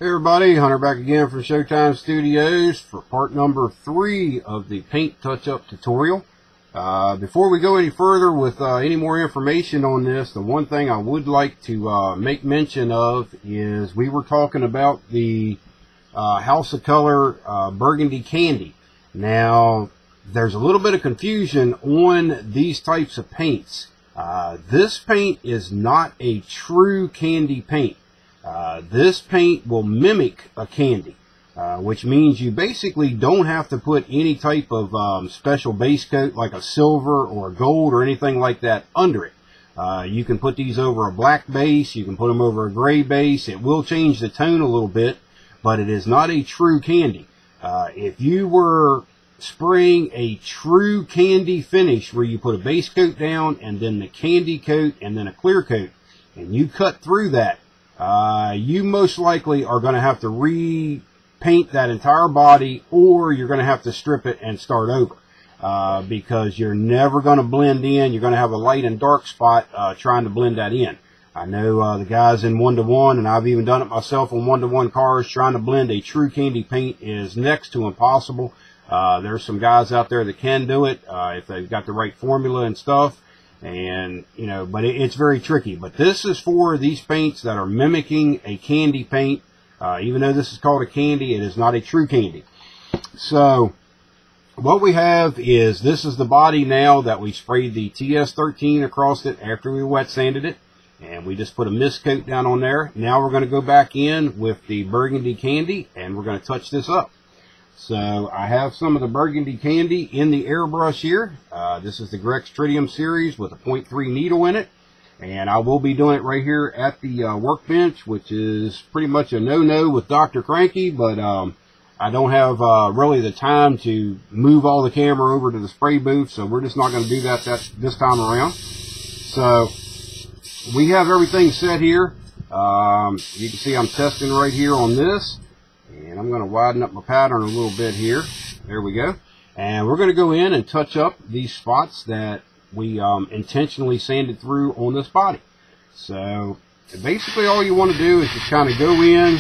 Hey everybody, Hunter back again from Showtime Studios for part number 3 of the paint touch-up tutorial. Before we go any further with any more information on this, the one thing I would like to make mention of is we were talking about the House of Color Burgundy Candy. Now, there's a little bit of confusion on these types of paints. This paint is not a true candy paint. This paint will mimic a candy, which means you basically don't have to put any type of special base coat like a silver or gold or anything like that under it. You can put these over a black base, you can put them over a gray base. It will change the tone a little bit, but it is not a true candy. If you were spraying a true candy finish where you put a base coat down and then the candy coat and then a clear coat, and you cut through that, you most likely are going to have to repaint that entire body, or you're going to have to strip it and start over, because you're never going to blend in. You're going to have a light and dark spot trying to blend that in. I know the guys in 1-to-1, and I've even done it myself on 1-to-1 cars, trying to blend a true candy paint is next to impossible. There's some guys out there that can do it if they've got the right formula and stuff. And, you know, but it's very tricky. But this is for these paints that are mimicking a candy paint. Even though this is called a candy, it is not a true candy. So, what we have is, this is the body now that we sprayed the TS13 across it after we wet sanded it. And we just put a mist coat down on there. Now we're going to go back in with the Burgundy Candy, and we're going to touch this up. So I have some of the Burgundy Candy in the airbrush here. This is the Grex Tritium series with a 0.3 needle in it. And I will be doing it right here at the workbench, which is pretty much a no-no with Dr. Cranky. But I don't have really the time to move all the camera over to the spray booth. So we're just not going to do that this time around. So we have everything set here. You can see I'm testing right here on this. And I'm going to widen up my pattern a little bit here. There we go. And we're going to go in and touch up these spots that we intentionally sanded through on this body. So basically all you want to do is just kind of go in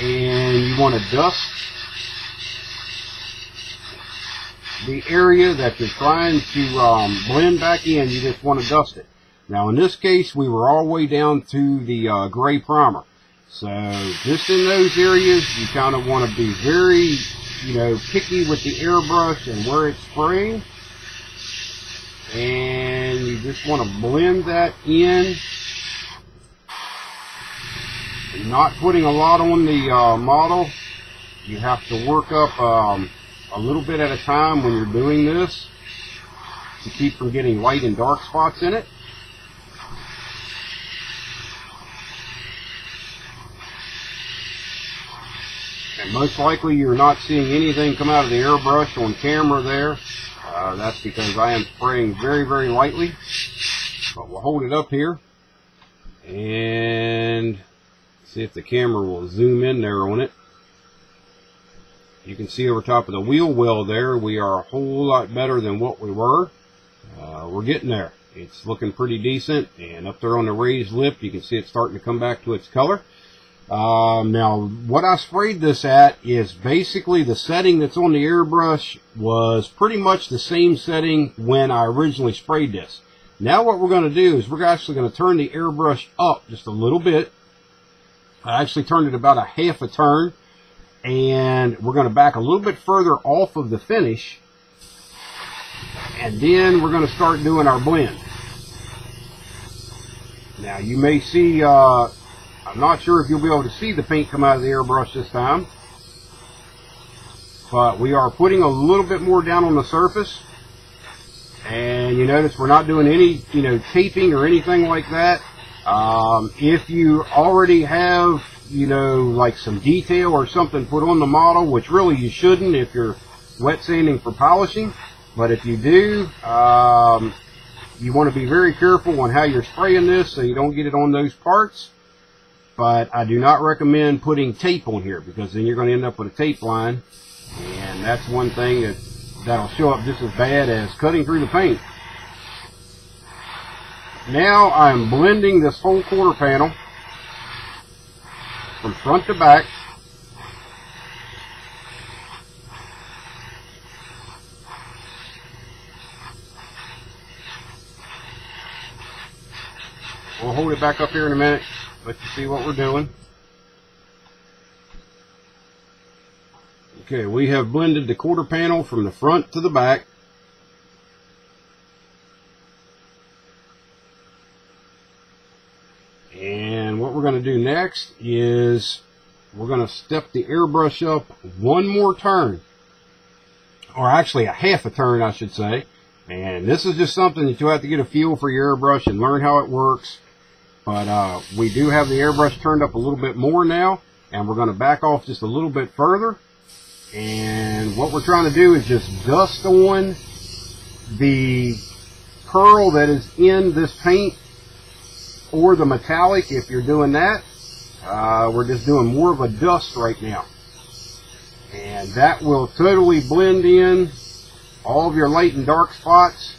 and you want to dust the area that you're trying to blend back in. You just want to dust it. Now in this case, we were all the way down to the gray primer. So just in those areas, you kind of want to be very, picky with the airbrush and where it's spraying. And you just want to blend that in. You're not putting a lot on the model. You have to work up a little bit at a time when you're doing this to keep from getting light and dark spots in it. And most likely you're not seeing anything come out of the airbrush on camera there. That's because I am spraying very, very lightly. But we'll hold it up here and see if the camera will zoom in there on it. You can see over top of the wheel well there, we are a whole lot better than what we were. We're getting there. It's looking pretty decent. And up there on the raised lip, you can see it's starting to come back to its color. Now, what I sprayed this at is basically the setting that's on the airbrush was pretty much the same setting when I originally sprayed this. Now what we're going to do is we're actually going to turn the airbrush up just a little bit. I actually turned it about a half a turn, and we're going to back a little bit further off of the finish, and then we're going to start doing our blend. Now you may see, I'm not sure if you'll be able to see the paint come out of the airbrush this time, but we are putting a little bit more down on the surface. And you notice we're not doing any, taping or anything like that. If you already have, like some detail or something put on the model, which really you shouldn't if you're wet sanding for polishing, but if you do, you want to be very careful on how you're spraying this so you don't get it on those parts. But I do not recommend putting tape on here, because then you're going to end up with a tape line, and that's one thing that'll show up just as bad as cutting through the paint. Now I'm blending this whole quarter panel from front to back. We'll hold it back up here in a minute, let you see what we're doing. Okay, we have blended the quarter panel from the front to the back. And what we're going to do next is we're going to step the airbrush up one more turn, or actually a half a turn, I should say. And this is just something that you'll have to get a feel for your airbrush and learn how it works. But we do have the airbrush turned up a little bit more now, and we're going to back off just a little bit further. And what we're trying to do is just dust on the pearl that is in this paint, or the metallic if you're doing that. We're just doing more of a dust right now. And that will totally blend in all of your light and dark spots.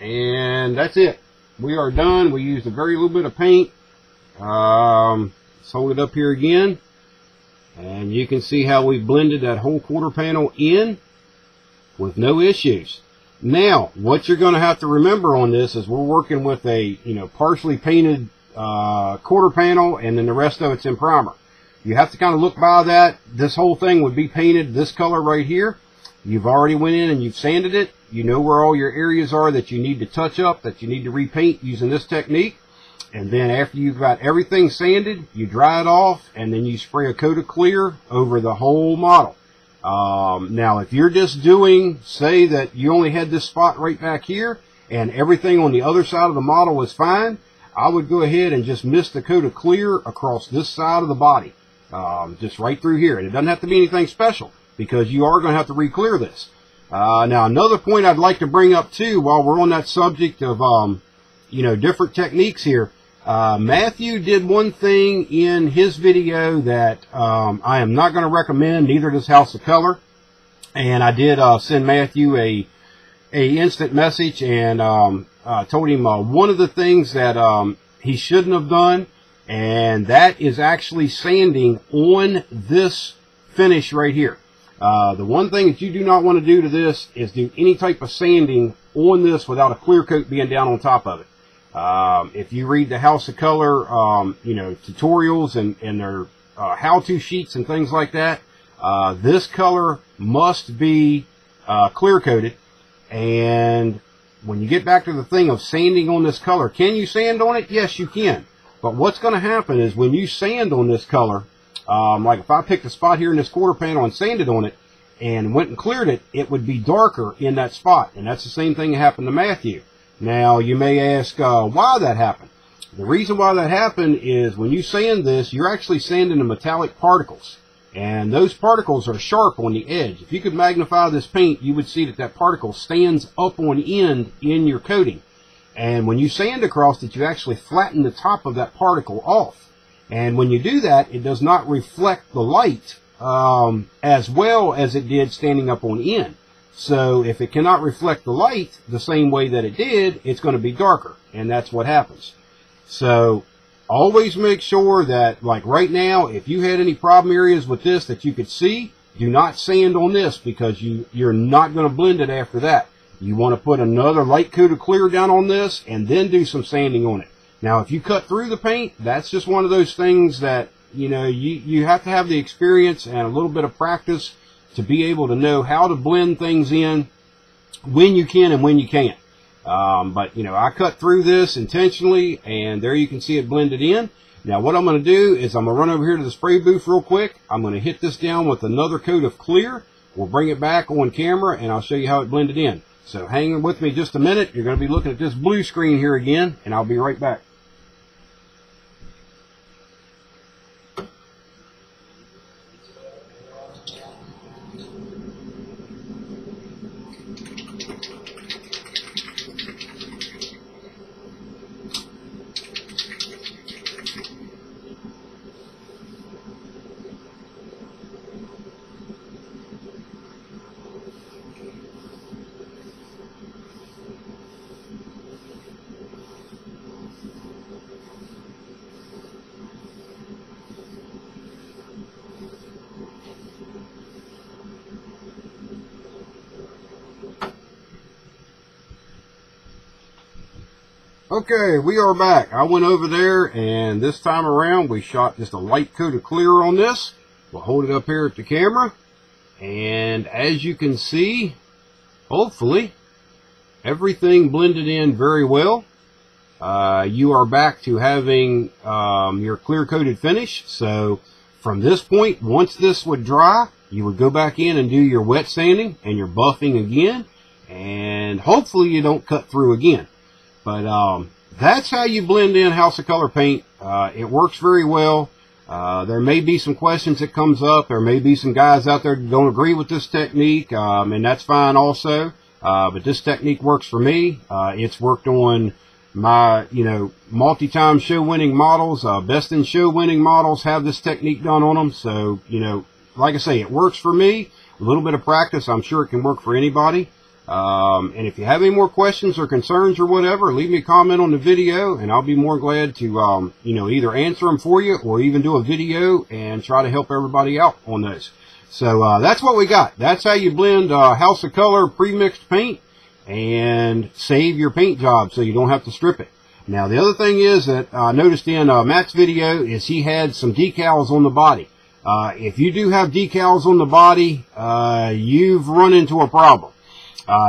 And that's it. We are done. We used a very little bit of paint. Let's hold it up here again. And you can see how we blended that whole quarter panel in with no issues. Now, what you're going to have to remember on this is we're working with a, partially painted quarter panel, and then the rest of it's in primer. You have to kind of look by that. This whole thing would be painted this color right here. You've already went in and you've sanded it. You know where all your areas are that you need to touch up, that you need to repaint using this technique. And then after you've got everything sanded, you dry it off, and then you spray a coat of clear over the whole model. Now, if you're just doing, say that you only had this spot right back here, and everything on the other side of the model was fine, I would go ahead and just mist the coat of clear across this side of the body. Just right through here. And it doesn't have to be anything special, because you are going to have to re-clear this. Now, another point I'd like to bring up too, while we're on that subject of, different techniques here. Matthew did one thing in his video that I am not going to recommend, neither does House of Color. And I did send Matthew a instant message and told him one of the things that he shouldn't have done, and that is actually sanding on this finish right here. The one thing that you do not want to do to this is do any type of sanding on this without a clear coat being down on top of it. If you read the House of Color, tutorials and their how-to sheets and things like that, this color must be clear coated. And when you get back to the thing of sanding on this color, can you sand on it? Yes, you can. But what's going to happen is when you sand on this color, like if I picked a spot here in this quarter panel and sanded on it and went and cleared it, it would be darker in that spot. And that's the same thing that happened to Matthew. Now, you may ask why that happened. The reason why that happened is when you sand this, you're actually sanding the metallic particles. And those particles are sharp on the edge. If you could magnify this paint, you would see that that particle stands up on end in your coating. And when you sand across it, you actually flatten the top of that particle off. And when you do that, it does not reflect the light as well as it did standing up on end. So if it cannot reflect the light the same way that it did, it's going to be darker. And that's what happens. So always make sure that, like right now, if you had any problem areas with this that you could see, do not sand on this, because you're not going to blend it after that. You want to put another light coat of clear down on this and then do some sanding on it. Now, if you cut through the paint, that's just one of those things that, you have to have the experience and a little bit of practice to be able to know how to blend things in when you can and when you can't. But I cut through this intentionally, and there you can see it blended in. Now, what I'm going to do is I'm going to run over here to the spray booth real quick. I'm going to hit this down with another coat of clear. We'll bring it back on camera, and I'll show you how it blended in. So hang with me just a minute. You're going to be looking at this blue screen here again, and I'll be right back. Okay, we are back. I went over there, and this time around we shot just a light coat of clear on this. We'll hold it up here at the camera, and as you can see, hopefully everything blended in very well. You are back to having your clear coated finish. So from this point, once this would dry, you would go back in and do your wet sanding and your buffing again, and hopefully you don't cut through again. But that's how you blend in House of Color paint. It works very well. There may be some questions that comes up. There may be some guys out there that don't agree with this technique, and that's fine also. But this technique works for me. It's worked on my, multi-time show-winning models. Best in show-winning models have this technique done on them. So, like I say, it works for me. A little bit of practice, I'm sure it can work for anybody. And if you have any more questions or concerns or whatever, leave me a comment on the video, and I'll be more glad to, either answer them for you or even do a video and try to help everybody out on those. So that's what we got. That's how you blend House of Color pre-mixed paint and save your paint job so you don't have to strip it. Now, the other thing is that I noticed in Matt's video is he had some decals on the body. If you do have decals on the body, you've run into a problem.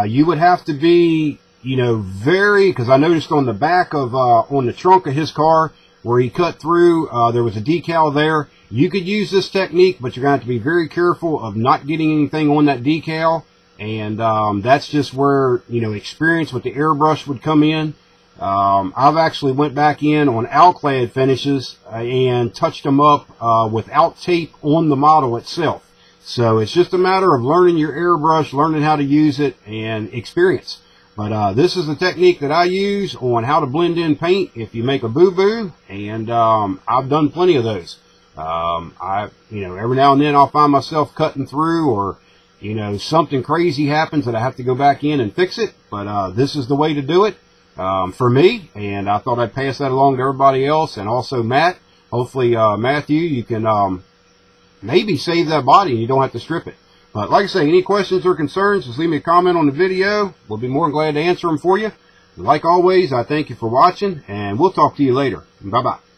You would have to be, because I noticed on the back of, on the trunk of his car where he cut through, there was a decal there. You could use this technique, but you're going to have to be very careful of not getting anything on that decal. And, that's just where, experience with the airbrush would come in. I've actually went back in on Alclad finishes and touched them up, without tape on the model itself. So it's just a matter of learning your airbrush, learning how to use it, and experience. But this is the technique that I use on how to blend in paint if you make a boo-boo, and I've done plenty of those. Every now and then I'll find myself cutting through, or something crazy happens that I have to go back in and fix it. But this is the way to do it for me, and I thought I'd pass that along to everybody else, and also Matt. Hopefully, Matthew, you can maybe save that body and you don't have to strip it. But like I say, any questions or concerns, just leave me a comment on the video. We'll be more than glad to answer them for you. Like always, I thank you for watching, and we'll talk to you later. Bye-bye.